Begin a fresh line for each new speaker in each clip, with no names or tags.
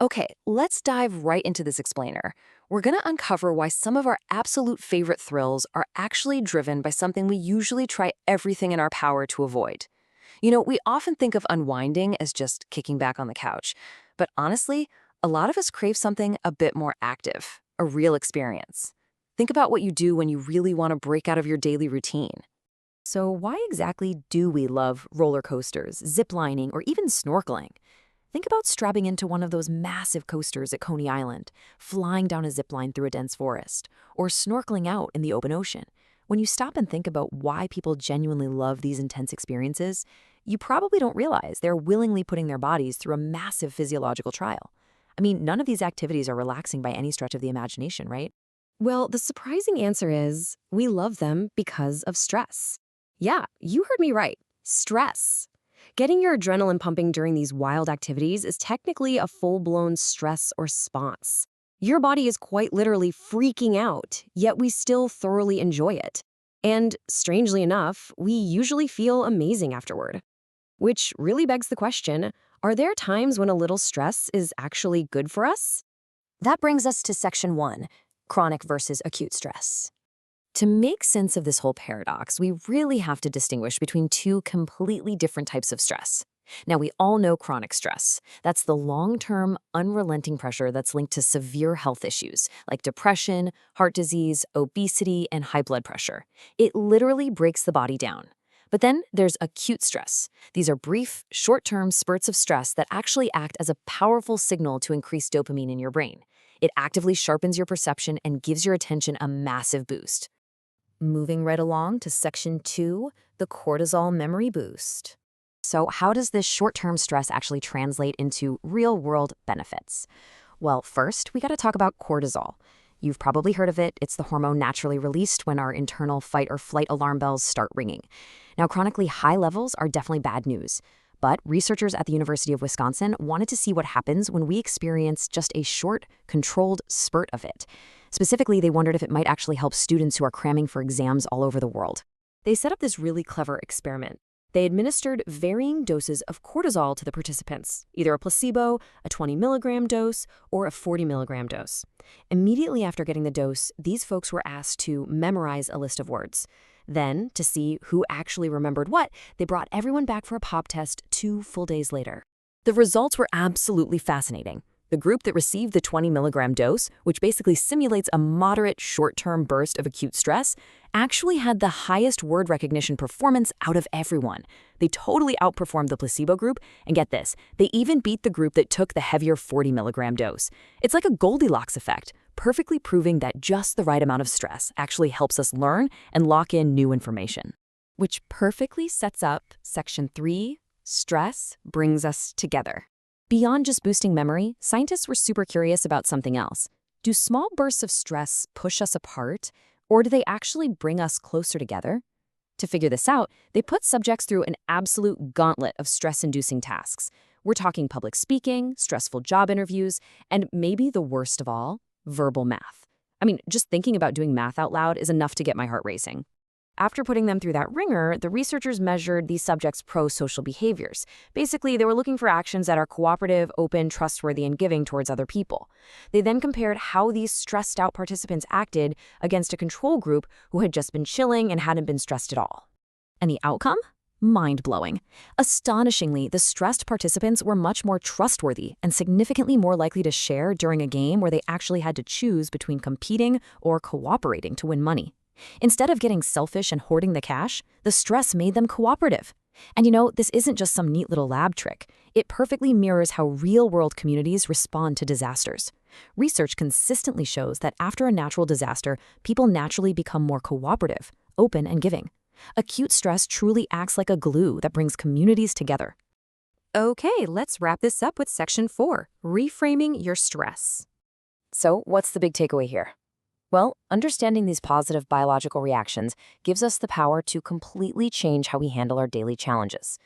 Okay, let's dive right into this explainer. We're going to uncover why some of our absolute favorite thrills are actually driven by something we usually try everything in our power to avoid. We often think of unwinding as just kicking back on the couch, but honestly, a lot of us crave something a bit more active, a real experience. Think about what you do when you really want to break out of your daily routine.
So, why exactly do we love roller coasters, zip lining, or even snorkeling? Think about strapping into one of those massive coasters at Coney Island, flying down a zip line through a dense forest, or snorkeling out in the open ocean. When you stop and think about why people genuinely love these intense experiences, you probably don't realize they're willingly putting their bodies through a massive physiological trial. I mean, none of these activities are relaxing by any stretch of the imagination, right?
Well, the surprising answer is we love them because of stress. Yeah, you heard me right. Stress. Getting your adrenaline pumping during these wild activities is technically a full-blown stress response. Your body is quite literally freaking out, yet we still thoroughly enjoy it. And strangely enough, we usually feel amazing afterward. Which really begs the question, are there times when a little stress is actually good for us?
That brings us to section 1, chronic versus acute stress.
To make sense of this whole paradox, we really have to distinguish between two completely different types of stress. Now, we all know chronic stress. That's the long-term, unrelenting pressure that's linked to severe health issues like depression, heart disease, obesity, and high blood pressure. It literally breaks the body down. But then there's acute stress. These are brief, short-term spurts of stress that actually act as a powerful signal to increase dopamine in your brain. It actively sharpens your perception and gives your attention a massive boost. Moving right along to section 2, the cortisol memory boost. So how does this short-term stress actually translate into real-world benefits? Well, first, we got to talk about cortisol. You've probably heard of it. It's the hormone naturally released when our internal fight or flight alarm bells start ringing. Now, chronically high levels are definitely bad news. But researchers at the University of Wisconsin wanted to see what happens when we experience just a short, controlled spurt of it. Specifically, they wondered if it might actually help students who are cramming for exams all over the world.
They set up this really clever experiment. They administered varying doses of cortisol to the participants, either a placebo, a 20 milligram dose, or a 40 milligram dose. Immediately after getting the dose, these folks were asked to memorize a list of words. Then, to see who actually remembered what, they brought everyone back for a pop test 2 full days later. The results were absolutely fascinating. The group that received the 20 milligram dose, which basically simulates a moderate short-term burst of acute stress, actually had the highest word recognition performance out of everyone. They totally outperformed the placebo group, and get this, they even beat the group that took the heavier 40 milligram dose. It's like a Goldilocks effect, perfectly proving that just the right amount of stress actually helps us learn and lock in new information. Which perfectly sets up section 3, stress brings us together.
Beyond just boosting memory, scientists were super curious about something else. Do small bursts of stress push us apart, or do they actually bring us closer together? To figure this out, they put subjects through an absolute gauntlet of stress-inducing tasks. We're talking public speaking, stressful job interviews, and maybe the worst of all, verbal math. I mean, just thinking about doing math out loud is enough to get my heart racing. After putting them through that ringer, the researchers measured these subjects' pro-social behaviors. Basically, they were looking for actions that are cooperative, open, trustworthy, and giving towards other people. They then compared how these stressed-out participants acted against a control group who had just been chilling and hadn't been stressed at all. And the outcome? Mind-blowing. Astonishingly, the stressed participants were much more trustworthy and significantly more likely to share during a game where they actually had to choose between competing or cooperating to win money. Instead of getting selfish and hoarding the cash, the stress made them cooperative. And this isn't just some neat little lab trick. It perfectly mirrors how real-world communities respond to disasters. Research consistently shows that after a natural disaster, people naturally become more cooperative, open, and giving. Acute stress truly acts like a glue that brings communities together.
Okay, let's wrap this up with section 4, reframing your stress.
So, what's the big takeaway here? Well, understanding these positive biological reactions gives us the power to completely change how we handle our daily challenges.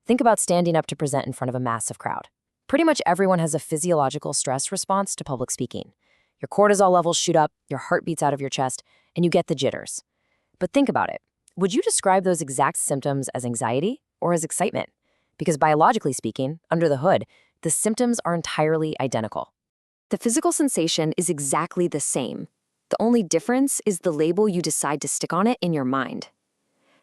Think about standing up to present in front of a massive crowd. Pretty much everyone has a physiological stress response to public speaking. Your cortisol levels shoot up, your heart beats out of your chest, and you get the jitters. But think about it. Would you describe those exact symptoms as anxiety or as excitement? Because biologically speaking, under the hood,
The symptoms are entirely identical.
The physical sensation is exactly the same. The only difference is the label you decide to stick on it in your mind.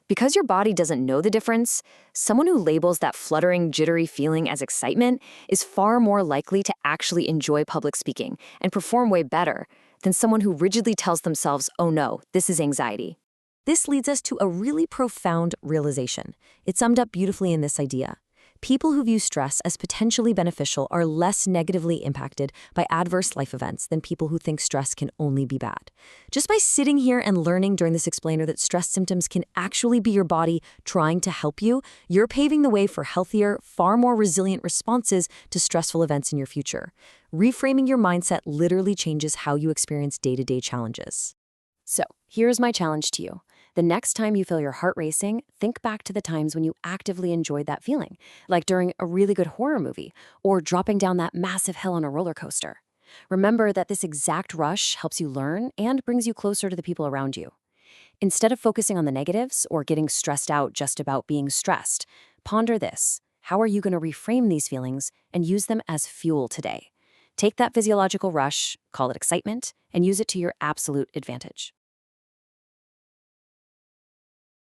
Because your body doesn't know the difference, someone who labels that fluttering, jittery feeling as excitement is far more likely to actually enjoy public speaking and perform way better than someone who rigidly tells themselves, oh no, this is anxiety.
This leads us to a really profound realization. It's summed up beautifully in this idea. People who view stress as potentially beneficial are less negatively impacted by adverse life events than people who think stress can only be bad. Just by sitting here and learning during this explainer that stress symptoms can actually be your body trying to help you, you're paving the way for healthier, far more resilient responses to stressful events in your future. Reframing your mindset literally changes how you experience day-to-day challenges.
So, here's my challenge to you. The next time you feel your heart racing, think back to the times when you actively enjoyed that feeling, like during a really good horror movie or dropping down that massive hill on a roller coaster. Remember that this exact rush helps you learn and brings you closer to the people around you. Instead of focusing on the negatives or getting stressed out just about being stressed, ponder this. How are you going to reframe these feelings and use them as fuel today? Take that physiological rush, call it excitement, and use it to your absolute advantage.